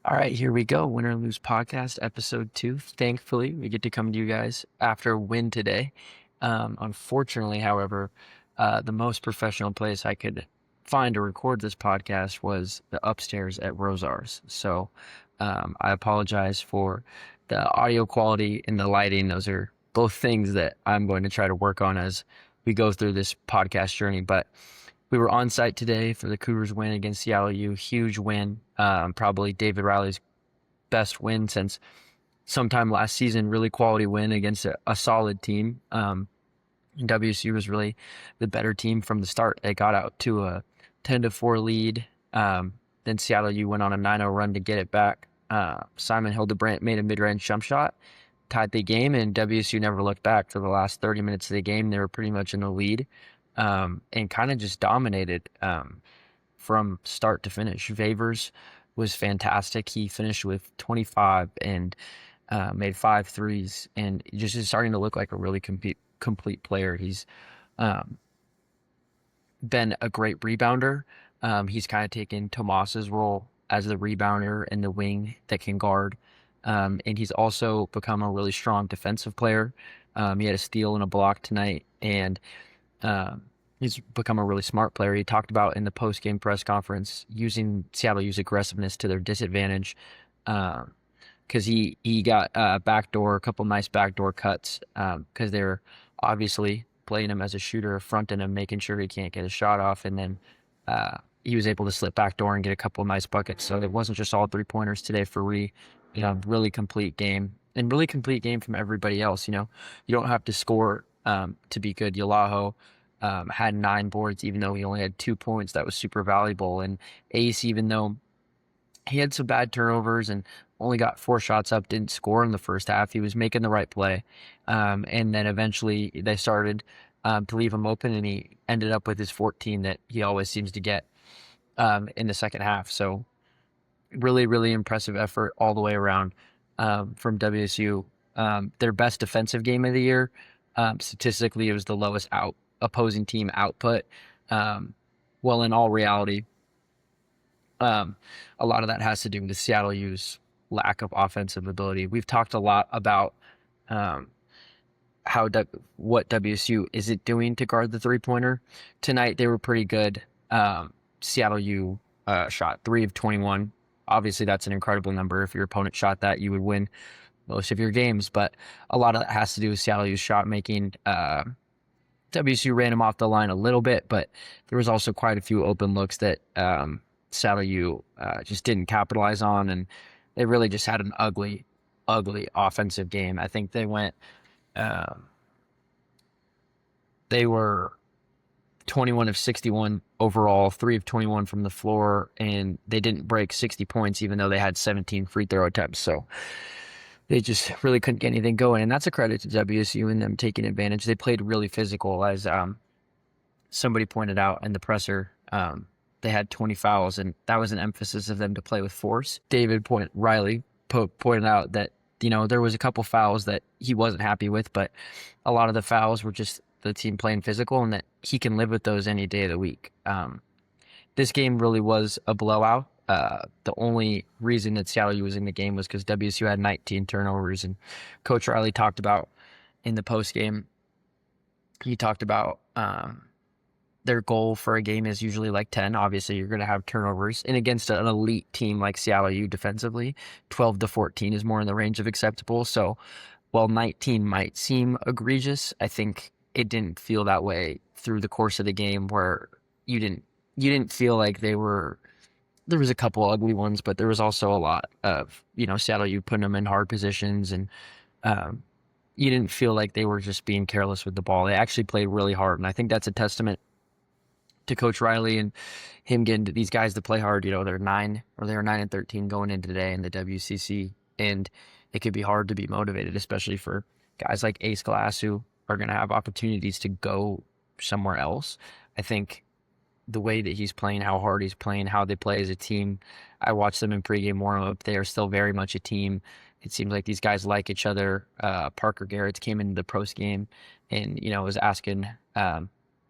All right, here we go. Win or Lose Podcast, episode 2. Thankfully, we get to come to you guys after a win today. Unfortunately, however, the most professional place I could find to record this podcast was the upstairs at Rosars. So I apologize for the audio quality and the lighting. Those are both things that I'm going to try to work on as we go through this podcast journey. But we were on site today for the Cougars win against Seattle U. Huge win. Probably David Riley's best win since sometime last season. Really quality win against a solid team. WSU was really the better team from the start. They got out to a 10-4 lead. Then Seattle U went on a 9-0 run to get it back. Simon Hildebrandt made a mid-range jump shot, tied the game, and WSU never looked back. For the last 30 minutes of the game, they were pretty much in the lead. And kind of just dominated from start to finish. Favors was fantastic. He finished with 25 and made 5 threes, and just is starting to look like a really complete player. He's been a great rebounder. He's kind of taken Tomas's role as the rebounder and the wing that can guard. And he's also become a really strong defensive player. He had a steal and a block tonight, and he's become a really smart player. He talked about in the post-game press conference using Seattle U's aggressiveness to their disadvantage, because he got a couple nice backdoor cuts, because they're obviously playing him as a shooter, fronting him, making sure he can't get a shot off, and then he was able to slip backdoor and get a couple of nice buckets. So it wasn't just all three-pointers today for Ree. Really complete game, and really complete game from everybody else. You don't have to score to be good. Yalaho had 9 boards, even though he only had 2 points. That was super valuable. And Ace, even though he had some bad turnovers and only got 4 shots up, didn't score in the first half. He was making the right play. And then eventually they started to leave him open, and he ended up with his 14 that he always seems to get in the second half. So really, really impressive effort all the way around from WSU. Their best defensive game of the year. Statistically, it was the lowest opposing team output. Well, in all reality, a lot of that has to do with the Seattle U's lack of offensive ability. We've talked a lot about what WSU isn't doing to guard the three-pointer. Tonight, they were pretty good. Seattle U shot 3 of 21. Obviously, that's an incredible number. If your opponent shot that, you would win most of your games. But a lot of that has to do with Seattle U's shot making. WSU ran him off the line a little bit, but there was also quite a few open looks that Seattle U just didn't capitalize on, and they really just had an ugly offensive game. I think they were 21 of 61 overall, 3 of 21 from the floor, and they didn't break 60 points, even though they had 17 free throw attempts. So they just really couldn't get anything going, and that's a credit to WSU and them taking advantage. They played really physical, as somebody pointed out in the presser. They had 20 fouls, and that was an emphasis of them to play with force. Riley pointed out that there was a couple fouls that he wasn't happy with, but a lot of the fouls were just the team playing physical, and that he can live with those any day of the week. This game really was a blowout. The only reason that Seattle U was in the game was because WSU had 19 turnovers, and Coach Riley talked about in the post game. He talked about their goal for a game is usually like 10. Obviously, you're going to have turnovers, and against an elite team like Seattle U defensively, 12 to 14 is more in the range of acceptable. So, while 19 might seem egregious, I think it didn't feel that way through the course of the game, where you didn't feel like they were. There was a couple ugly ones, but there was also a lot of, Seattle U putting them in hard positions, and you didn't feel like they were just being careless with the ball. They actually played really hard, and I think that's a testament to Coach Riley and him getting these guys to play hard. They were 9 and 13 going into today in the WCC, and it could be hard to be motivated, especially for guys like Ace Glass who are going to have opportunities to go somewhere else. I think the way that he's playing, how hard he's playing, how they play as a team. I watched them in pregame warm-up. They are still very much a team. It seems like these guys like each other. Parker Garrett came into the post game and was asking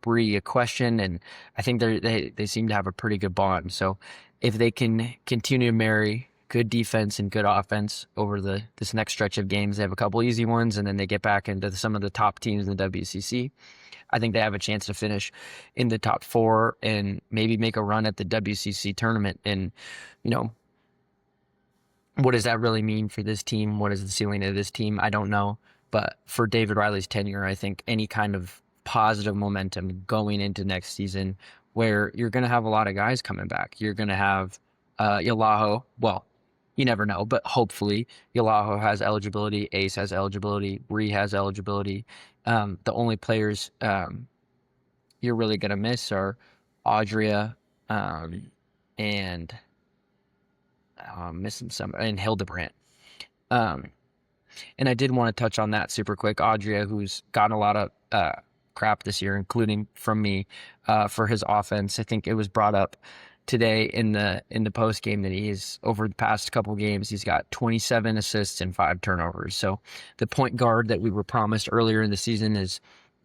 Bree a question, and I think they seem to have a pretty good bond. So if they can continue to marry good defense and good offense over this next stretch of games. They have a couple easy ones, and then they get back into some of the top teams in the WCC. I think they have a chance to finish in the top 4 and maybe make a run at the WCC tournament. And, you know, what does that really mean for this team? What is the ceiling of this team? I don't know. But for David Riley's tenure, I think any kind of positive momentum going into next season where you're going to have a lot of guys coming back. You're going to have Yalaho. Well, you never know, but hopefully Yalaho has eligibility, Ace has eligibility, Bree has eligibility. The only players you're really going to miss are Audria and missing some, and Hildebrandt. And I did want to touch on that super quick. Audria, who's gotten a lot of crap this year, including from me, for his offense. I think it was brought up today in the post game that he's over the past couple games, he's got 27 assists and 5 turnovers. So the point guard that we were promised earlier in the season is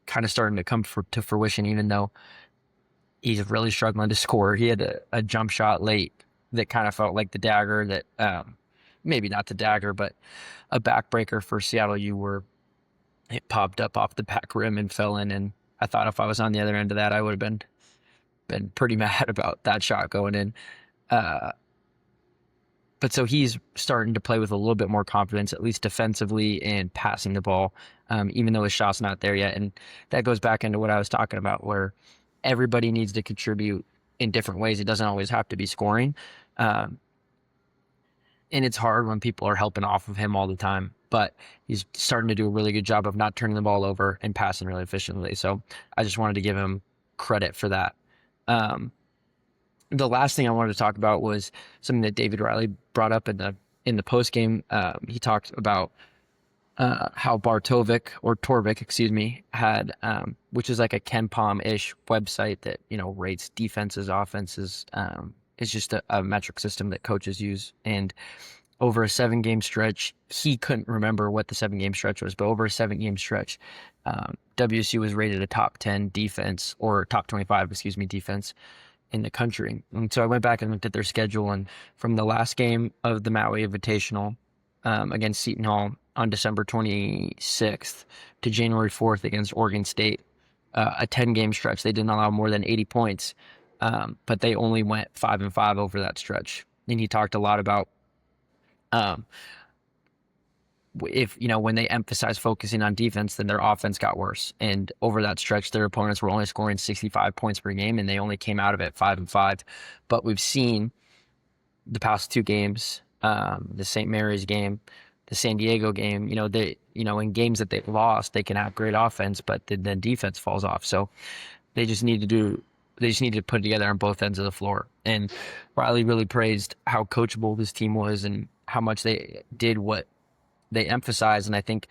kind of starting to come to fruition, even though he's really struggling to score. He had a jump shot late that kind of felt like the dagger that, maybe not the dagger, but a backbreaker for Seattle U, where it popped up off the back rim and fell in. And I thought if I was on the other end of that, I would have been pretty mad about that shot going in. But so he's starting to play with a little bit more confidence, at least defensively and passing the ball, even though his shot's not there yet. And that goes back into what I was talking about, where everybody needs to contribute in different ways. It doesn't always have to be scoring. And it's hard when people are helping off of him all the time, but he's starting to do a really good job of not turning the ball over and passing really efficiently. So I just wanted to give him credit for that. The last thing I wanted to talk about was something that David Riley brought up in the post game. He talked about how Torvik, excuse me, had, which is like a KenPom-ish website that, you know, rates defenses, offenses. It's just a metric system that coaches use. And over a 7-game stretch, he couldn't remember what the 7-game stretch was, but over a 7-game stretch, WSU was rated a top 10 defense, or top 25, excuse me, defense in the country. And so I went back and looked at their schedule, and from the last game of the Maui Invitational against Seton Hall on December 26th to January 4th against Oregon State, a 10-game stretch, they didn't allow more than 80 points. But they only went 5-5 over that stretch. And he talked a lot about if, you know, when they emphasized focusing on defense, then their offense got worse. And over that stretch, their opponents were only scoring 65 points per game, and they only came out of it 5-5. But we've seen the past 2 games, the St. Mary's game, the San Diego game, in games that they've lost, they can have great offense, but then defense falls off. So they just need to put it together on both ends of the floor. And Riley really praised how coachable this team was and how much they did what they emphasized. And I think,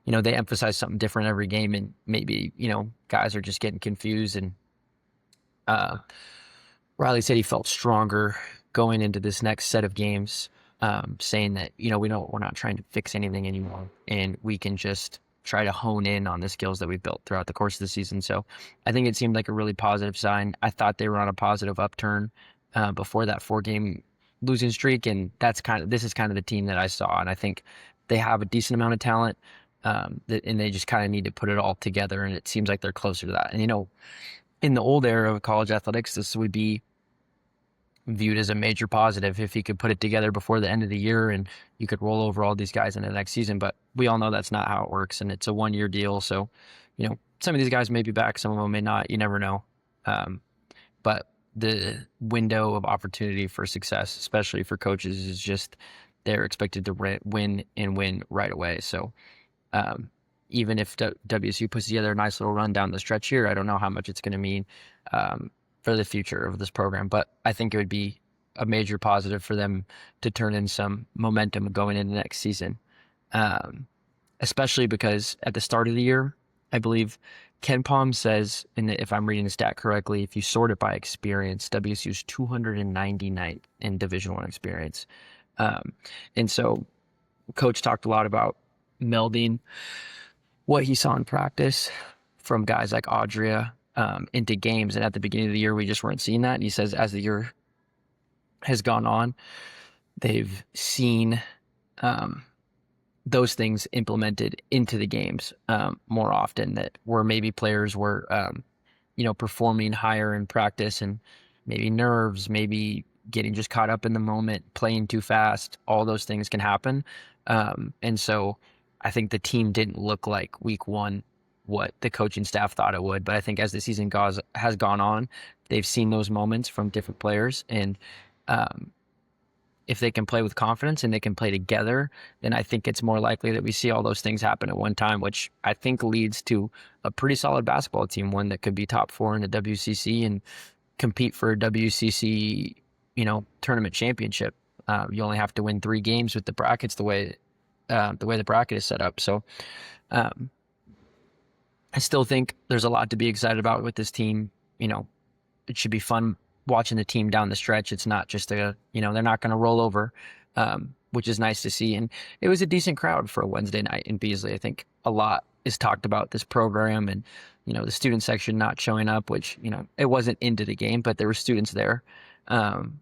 they emphasize something different every game, and maybe, guys are just getting confused. And Riley said he felt stronger going into this next set of games, saying that, we're not trying to fix anything anymore, and we can just try to hone in on the skills that we've built throughout the course of the season. So I think it seemed like a really positive sign. I thought they were on a positive upturn before that 4-game losing streak, and this is kind of the team that I saw. And I think they have a decent amount of talent, and they just kind of need to put it all together, and it seems like they're closer to that. And, in the old era of college athletics, this would be viewed as a major positive if he could put it together before the end of the year and you could roll over all these guys into the next season. But we all know that's not how it works, and it's a 1-year deal. So, some of these guys may be back, some of them may not. You never know. But the window of opportunity for success, especially for coaches, is just they're expected to win and win right away. So even if WSU puts together a nice little run down the stretch here, I don't know how much it's going to mean for the future of this program, but I think it would be a major positive for them to turn in some momentum going into next season, especially because at the start of the year, I believe KenPom says, and if I'm reading the stat correctly, if you sort it by experience, WSU's 299th in Division I experience. And so Coach talked a lot about melding what he saw in practice from guys like Audria into games. And at the beginning of the year, we just weren't seeing that. And he says as the year has gone on, they've seen um, those things implemented into the games more often. That where maybe players were, performing higher in practice and maybe nerves, maybe getting just caught up in the moment, playing too fast. All those things can happen. And so I think the team didn't look like week one what the coaching staff thought it would. But I think as the season has gone on, they've seen those moments from different players. And um, if they can play with confidence and they can play together, then I think it's more likely that we see all those things happen at one time, which I think leads to a pretty solid basketball team, one that could be top four in the WCC and compete for a WCC, tournament championship. You only have to win 3 games with the brackets the way the bracket is set up. So um, I still think there's a lot to be excited about with this team. It should be fun watching the team down the stretch. It's not just they're not going to roll over, which is nice to see. And it was a decent crowd for a Wednesday night in Beasley. I think a lot is talked about this program and, the student section not showing up, which, it wasn't into the game, but there were students there. And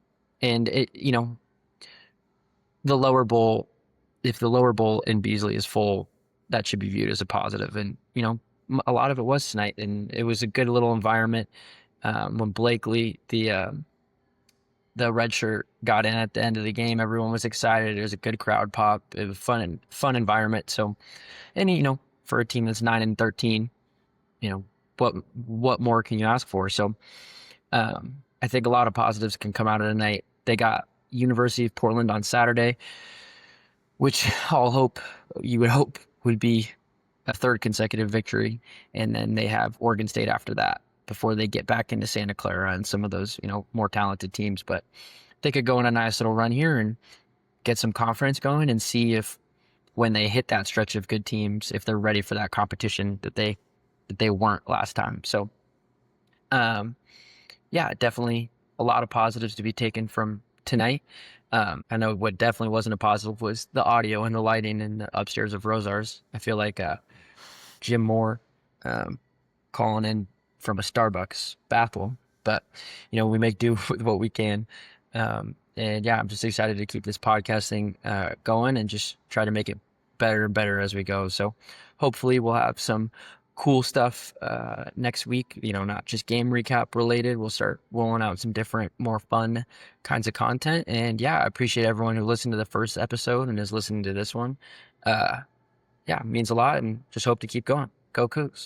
the lower bowl, if the lower bowl in Beasley is full, that should be viewed as a positive. And, a lot of it was tonight, and it was a good little environment. When Blakely, the red shirt, got in at the end of the game, everyone was excited. It was a good crowd pop. It was fun environment. So, and for a team that's 9-13, what more can you ask for? So, I think a lot of positives can come out of the night. They got University of Portland on Saturday, which you would hope would be a third consecutive victory, and then they have Oregon State after that before they get back into Santa Clara and some of those, more talented teams. But they could go on a nice little run here and get some confidence going and see if when they hit that stretch of good teams, if they're ready for that competition that they weren't last time. So, yeah, definitely a lot of positives to be taken from tonight. I know what definitely wasn't a positive was the audio and the lighting in the upstairs of Rosars. I feel like Jim Moore calling in from a Starbucks bathroom, but we make do with what we can. And yeah, I'm just excited to keep this podcast thing going and just try to make it better and better as we go. So hopefully we'll have some cool stuff next week, not just game recap related. We'll start rolling out some different, more fun kinds of content. And yeah, I appreciate everyone who listened to the first episode and is listening to this one. Yeah, it means a lot, and just hope to keep going. Go Cougs.